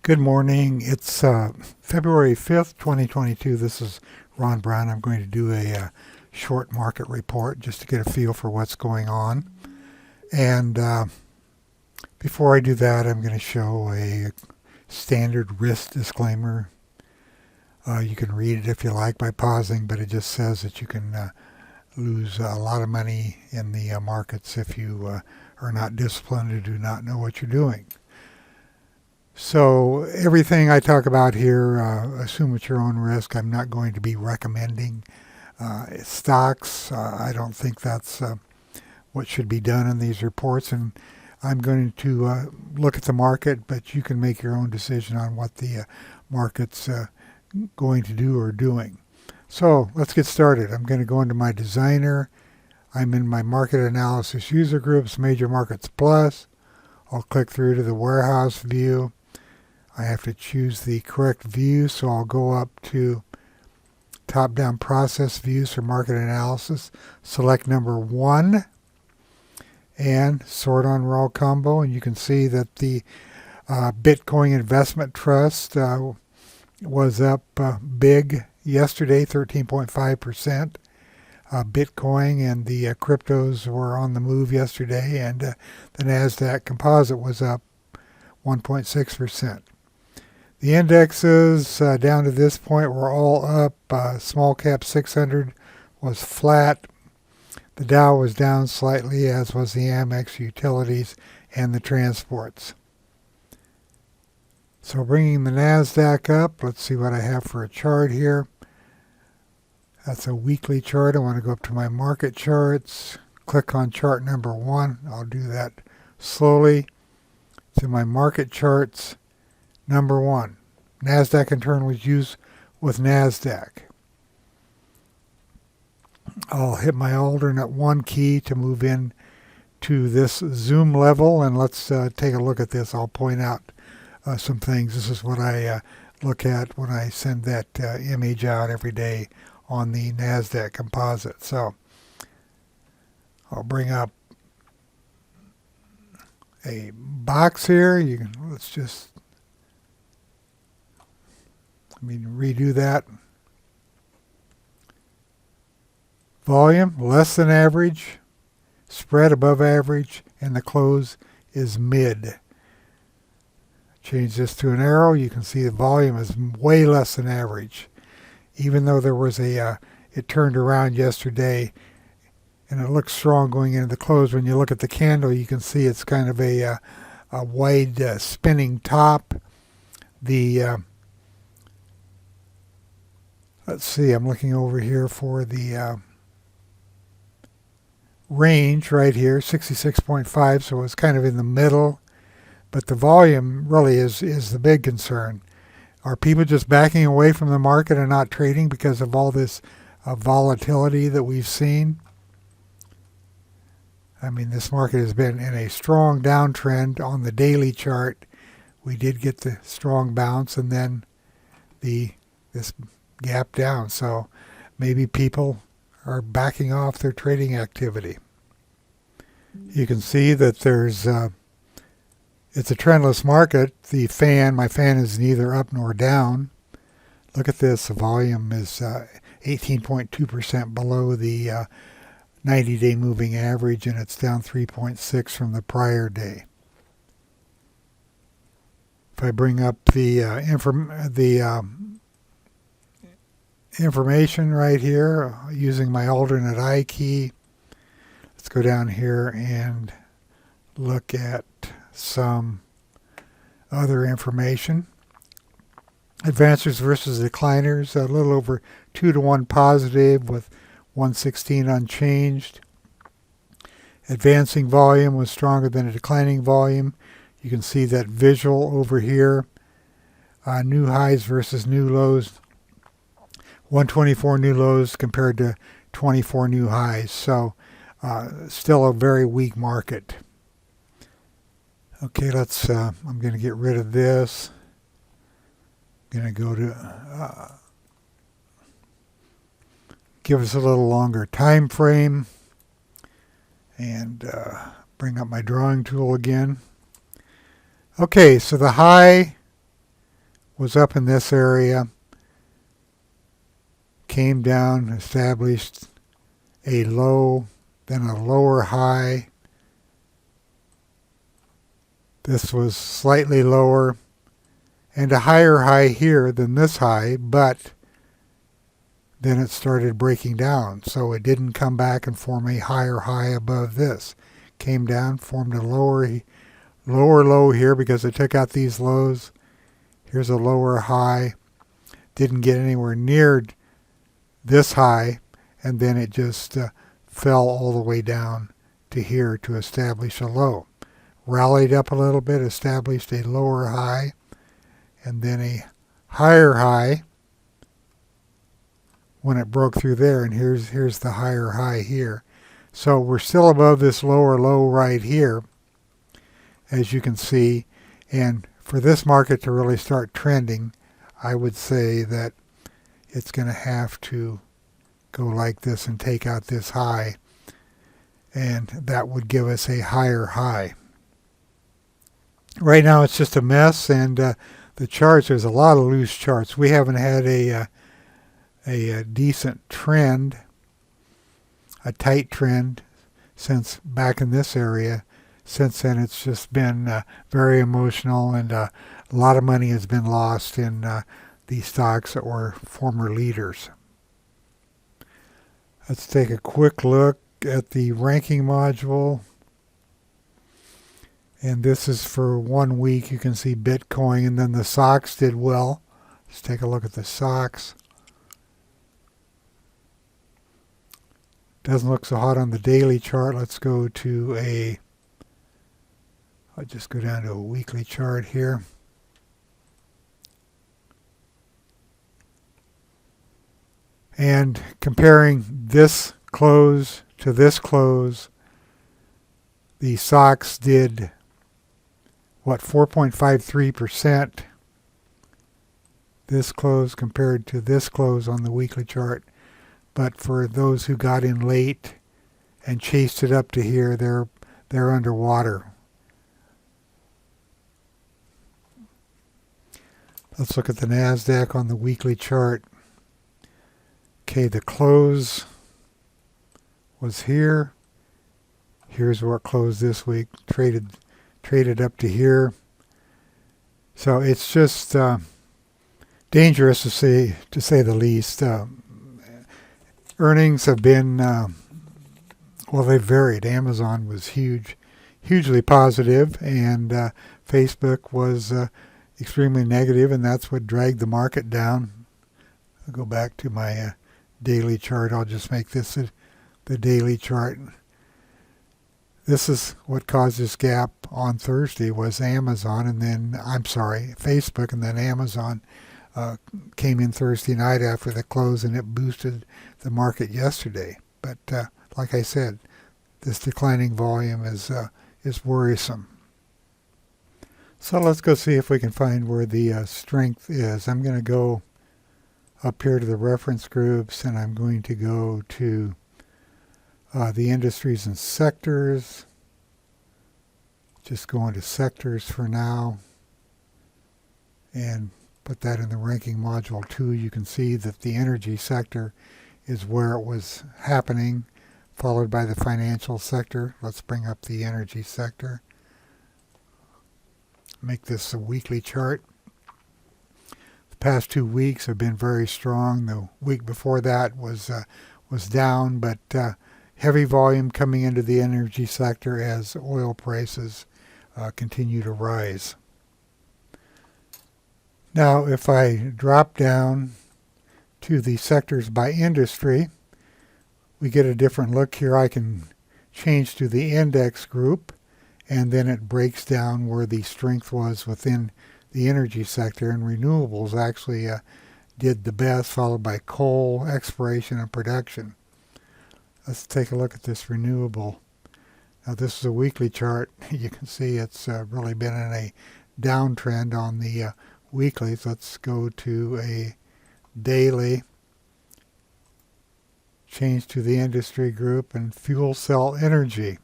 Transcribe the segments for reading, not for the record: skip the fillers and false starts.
Good morning. It's February 5th, 2022. This is Ron Brown. I'm going to do a short market report just to get a feel for what's going on. And before I do that, I'm going to show a standard risk disclaimer. You can read it if you like by pausing, but it just says that you can lose a lot of money in the markets if you are not disciplined or do not know what you're doing. So everything I talk about here, assume at your own risk. I'm not going to be recommending stocks. I don't think that's what should be done in these reports. And I'm going to look at the market, but you can make your own decision on what the market's going to do or doing. So let's get started. I'm going to go into my designer. I'm in my market analysis user groups, major markets plus. I'll click through to the warehouse view. I have to choose the correct view, so I'll go up to top-down process views for market analysis, select number 1, and sort on raw combo. And you can see that the Bitcoin Investment Trust was up big yesterday, 13.5%. Bitcoin and the cryptos were on the move yesterday, and the NASDAQ Composite was up 1.6%. The indexes down to this point were all up. Small cap 600 was flat. The Dow was down slightly, as was the Amex utilities and the transports. So bringing the NASDAQ up, let's see what I have for a chart here. That's a weekly chart. I want to go up to my market charts, click on chart number 1. I'll do that slowly. To my market charts, number 1, NASDAQ internals used with NASDAQ. I'll hit my alternate 1 key to move in to this zoom level, and let's take a look at this. I'll point out some things. This is what I look at when I send that image out every day on the NASDAQ Composite. So I'll bring up a box here. Let's just redo that. Volume less than average, spread above average, and the close is mid. Change this to an arrow. You can see the volume is way less than average, even though there was it turned around yesterday and it looks strong going into the close. When you look at the candle, you can see it's kind of a wide spinning top. Let's see, I'm looking over here for the range right here, 66.5, so it's kind of in the middle. But the volume really is the big concern. Are people just backing away from the market and not trading because of all this volatility that we've seen? I mean, this market has been in a strong downtrend on the daily chart. We did get the strong bounce and then this gap down. So maybe people are backing off their trading activity. You can see that there's it's a trendless market. My fan is neither up nor down. Look at this. The volume is 18.2% below the 90-day moving average, and it's down 3.6 from the prior day. If I bring up the information right here using my alternate I key, let's go down here and look at some other information. Advancers versus decliners, a little over 2-to-1 positive with 116 unchanged. Advancing volume was stronger than a declining volume. You can see that visual over here. New highs versus new lows. 124 new lows compared to 24 new highs. So still a very weak market. Okay, I'm going to get rid of this. I'm going to go to give us a little longer time frame and bring up my drawing tool again. Okay, so the high was up in this area, came down, established a low, then a lower high. This was slightly lower, and a higher high here than this high, but then it started breaking down. So it didn't come back and form a higher high above this. Came down, formed a lower low here because it took out these lows. Here's a lower high. Didn't get anywhere near this high, and then it just fell all the way down to here to establish a low. Rallied up a little bit, established a lower high, and then a higher high when it broke through there, and here's the higher high here. So we're still above this lower low right here, as you can see, and for this market to really start trending, I would say that it's going to have to go like this and take out this high, and that would give us a higher high. Right now it's just a mess, and the charts, there's a lot of loose charts. We haven't had a decent trend, a tight trend, since back in this area. Since then, it's just been very emotional, and a lot of money has been lost in these stocks that were former leaders. Let's take a quick look at the ranking module. And this is for 1 week. You can see Bitcoin, and then the stocks did well. Let's take a look at the stocks. Doesn't look so hot on the daily chart. Let's go to I'll just go down to a weekly chart here. And comparing this close to this close, the stocks did, 4.53%. This close compared to this close on the weekly chart. But for those who got in late and chased it up to here, they're underwater. Let's look at the NASDAQ on the weekly chart. Okay, the close was here. Here's where it closed this week. Traded up to here. So it's just dangerous to say the least. Earnings have been they varied. Amazon was hugely positive, and Facebook was extremely negative, and that's what dragged the market down. I'll go back to my daily chart. I'll just make this the daily chart. This is what caused this gap on Thursday was Amazon, and then, Facebook, and then Amazon came in Thursday night after the close, and it boosted the market yesterday. But like I said, this declining volume is worrisome. So let's go see if we can find where the strength is. I'm going to go up here to the reference groups, and I'm going to go to the industries and sectors. Just go into sectors for now and put that in the ranking module 2. You can see that the energy sector is where it was happening, followed by the financial sector. Let's bring up the energy sector. Make this a weekly chart. The past 2 weeks have been very strong. The week before that was down, but heavy volume coming into the energy sector as oil prices continue to rise. Now, if I drop down to the sectors by industry, we get a different look here. I can change to the index group, and then it breaks down where the strength was within the energy sector, and renewables actually did the best, followed by coal, exploration, and production. Let's take a look at this renewable. Now, this is a weekly chart. You can see it's really been in a downtrend on the weeklies. Let's go to a daily, change to the industry group, and fuel cell energy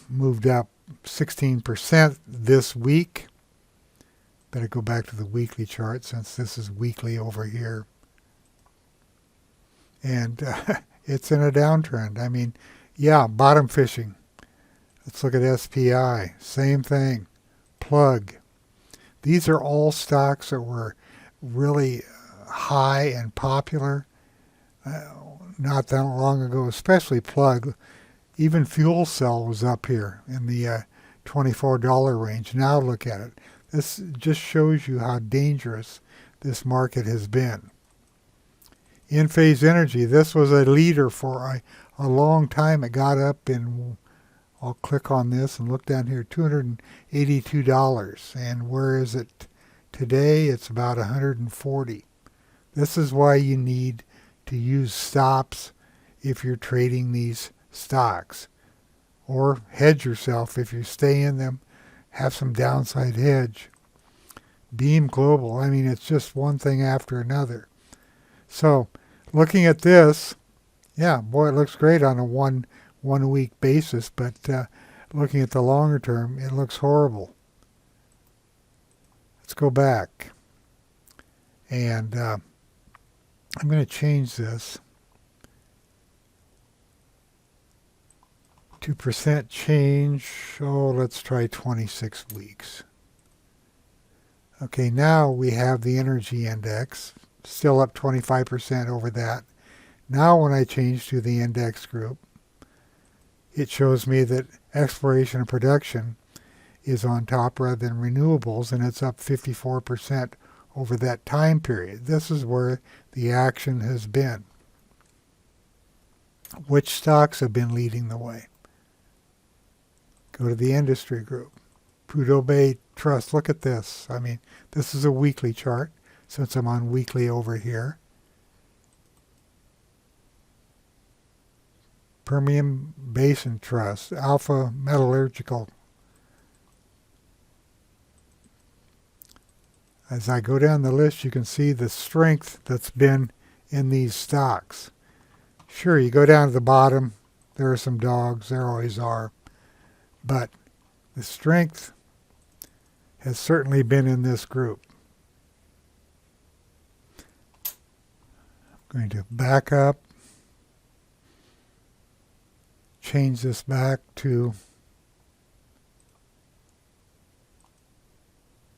moved up 16% this week. Better go back to the weekly chart since this is weekly over here. And it's in a downtrend. I mean, yeah, bottom fishing. Let's look at SPI. Same thing. Plug. These are all stocks that were really high and popular not that long ago, especially Plug. Even Fuel Cell was up here in the $24 range. Now look at it. This just shows you how dangerous this market has been. In-phase energy, this was a leader for a long time. It got up in, I'll click on this and look down here, $282. And where is it today? It's about $140. This is why you need to use stops if you're trading these stocks. Or hedge yourself if you stay in them. Have some downside hedge. Beam Global, I mean, it's just one thing after another. So, looking at this, yeah, boy, it looks great on a one week basis, but looking at the longer term, it looks horrible. Let's go back. And I'm going to change this to percent change. Oh, let's try 26 weeks. Okay, now we have the energy index, still up 25% over that. Now when I change to the index group, it shows me that exploration and production is on top rather than renewables, and it's up 54% over that time period. This is where the action has been. Which stocks have been leading the way? Go to the industry group. Prudhoe Bay Trust, look at this. I mean, this is a weekly chart, since I'm on weekly over here. Permian Basin Trust, Alpha Metallurgical. As I go down the list, you can see the strength that's been in these stocks. Sure, you go down to the bottom, there are some dogs, there always are, but the strength has certainly been in this group. I'm going to back up, change this back to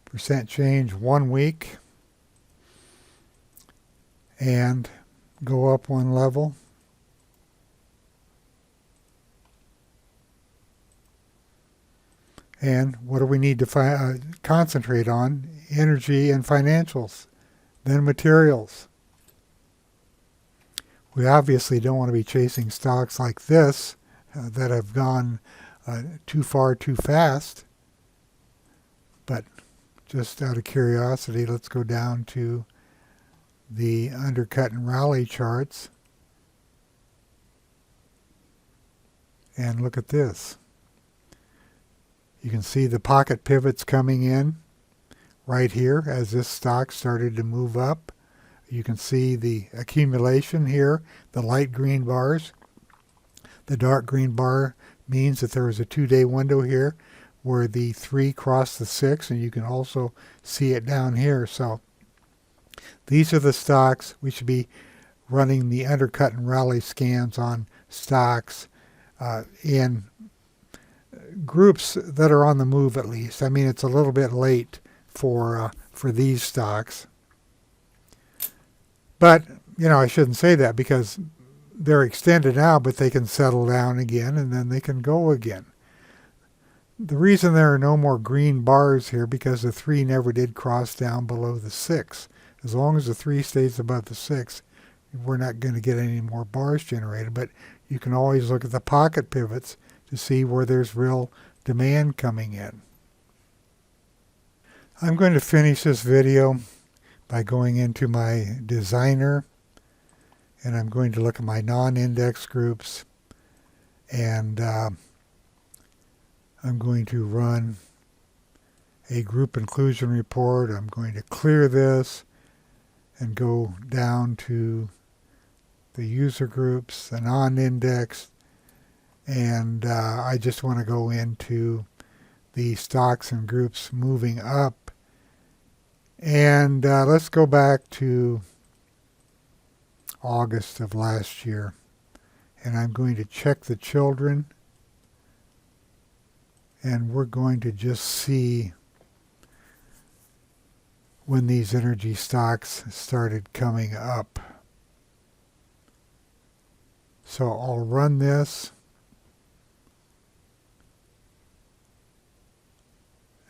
percent change 1 week and go up one level. And what do we need to concentrate on? Energy and financials, then materials. We obviously don't want to be chasing stocks like this that have gone too far too fast. But just out of curiosity, let's go down to the undercut and rally charts and look at this. You can see the pocket pivots coming in right here as this stock started to move up. You can see the accumulation here, the light green bars. The dark green bar means that there was a 2-day window here where the 3 crossed the 6, and you can also see it down here. So these are the stocks. We should be running the undercut and rally scans on stocks in groups that are on the move at least. I mean, it's a little bit late for these stocks. But, you know, I shouldn't say that because they're extended now, but they can settle down again and then they can go again. The reason there are no more green bars here because the 3 never did cross down below the 6. As long as the 3 stays above the 6, we're not going to get any more bars generated. But you can always look at the pocket pivots to see where there's real demand coming in. I'm going to finish this video by going into my designer, and I'm going to look at my non-index groups, and I'm going to run a group inclusion report. I'm going to clear this and go down to the user groups, the non-indexed, and I just want to go into the stocks and groups moving up And let's go back to August of last year. And I'm going to check the children. And we're going to just see when these energy stocks started coming up. So I'll run this.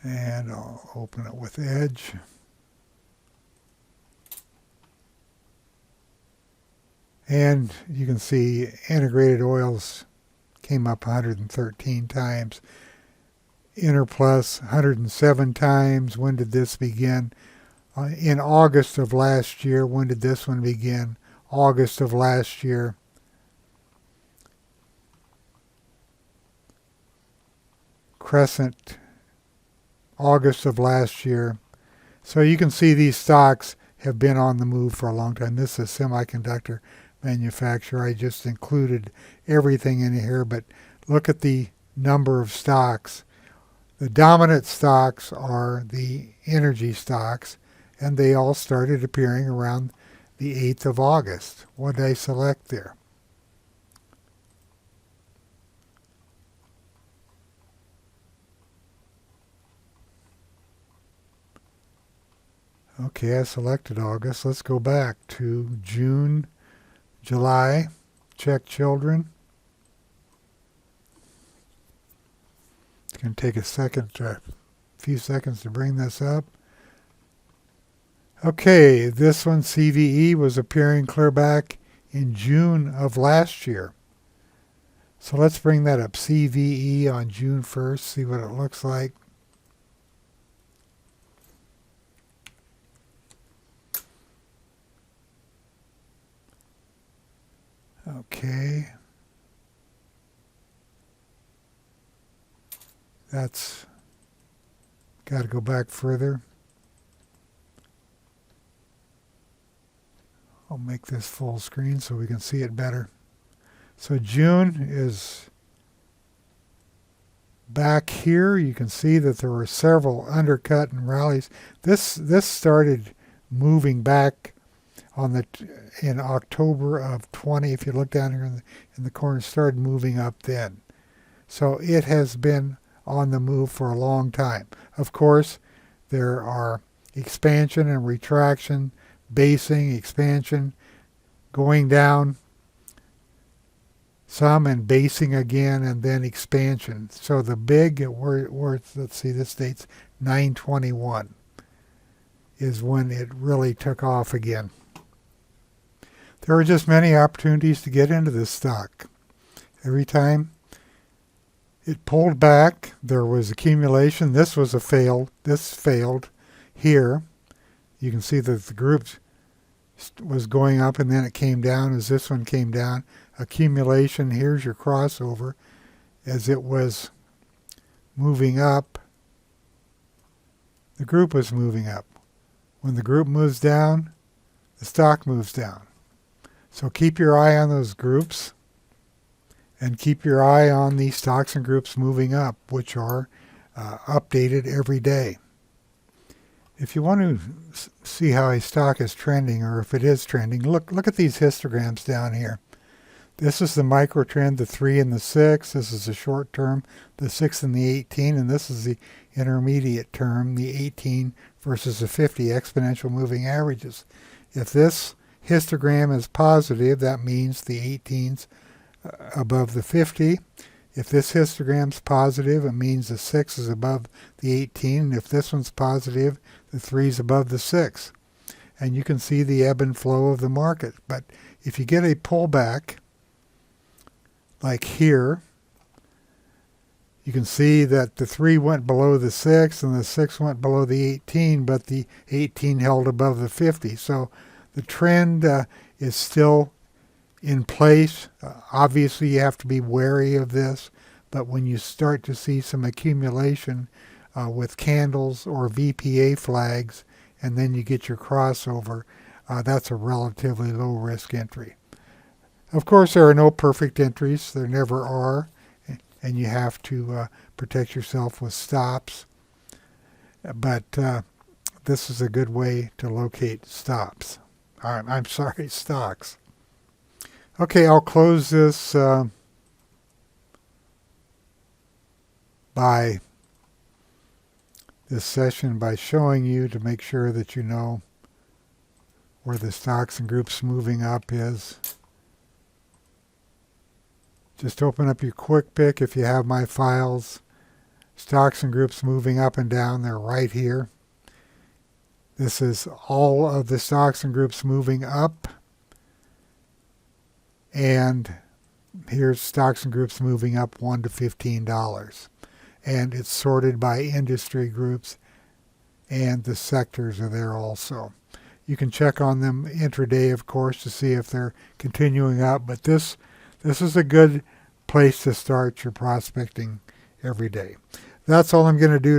And I'll open it with Edge. And you can see integrated oils came up 113 times. Interplus 107 times. When did this begin? In August of last year. When did this one begin? August of last year. Crescent, August of last year. So you can see these stocks have been on the move for a long time. This is a semiconductor manufacturer. I just included everything in here, but look at the number of stocks. The dominant stocks are the energy stocks, and they all started appearing around the 8th of August. What did I select there? Okay, I selected August. Let's go back to June, July. Check children. It's going to take a few seconds to bring this up. Okay, this one, CVE, was appearing clear back in June of last year. So let's bring that up. CVE on June 1st, see what it looks like. Okay. That's got to go back further. I'll make this full screen so we can see it better. So June is back here. You can see that there were several undercut and rallies. This started moving back in October of 20. If you look down here in the corner, it started moving up then. So it has been on the move for a long time. Of course, there are expansion and retraction, basing, expansion, going down some and basing again, and then expansion. So the big, let's see, this date's 9/21 is when it really took off again. There were just many opportunities to get into this stock. Every time it pulled back, there was accumulation. This failed here. You can see that the group was going up and then it came down as this one came down. Accumulation, here's your crossover as it was moving up. The group was moving up. When the group moves down, the stock moves down. So keep your eye on those groups and keep your eye on these stocks and groups moving up, which are updated every day. If you want to see how a stock is trending, or if it is trending, look at these histograms down here. This is the micro trend, the 3 and the 6. This is the short term, the 6 and the 18. And this is the intermediate term, the 18 versus the 50 exponential moving averages. If this histogram is positive, that means the 18's above the 50. If this histogram's positive, it means the 6 is above the 18. And if this one's positive, the 3 is above the 6. And you can see the ebb and flow of the market. But if you get a pullback, like here, you can see that the 3 went below the 6 and the 6 went below the 18, but the 18 held above the 50. So the trend is still in place. Obviously, you have to be wary of this, but when you start to see some accumulation with candles or VPA flags, and then you get your crossover, that's a relatively low-risk entry. Of course, there are no perfect entries. There never are, and you have to protect yourself with stops. But this is a good way to locate stops. I'm sorry, stocks. Okay, I'll close this by this session by showing you to make sure that you know where the stocks and groups moving up is. Just open up your quick pick if you have my files. Stocks and groups moving up and down, they're right here. This is all of the stocks and groups moving up. And here's stocks and groups moving up $1 to $15. And it's sorted by industry groups, and the sectors are there also. You can check on them intraday, of course, to see if they're continuing up, but this is a good place to start your prospecting every day. That's all I'm going to do.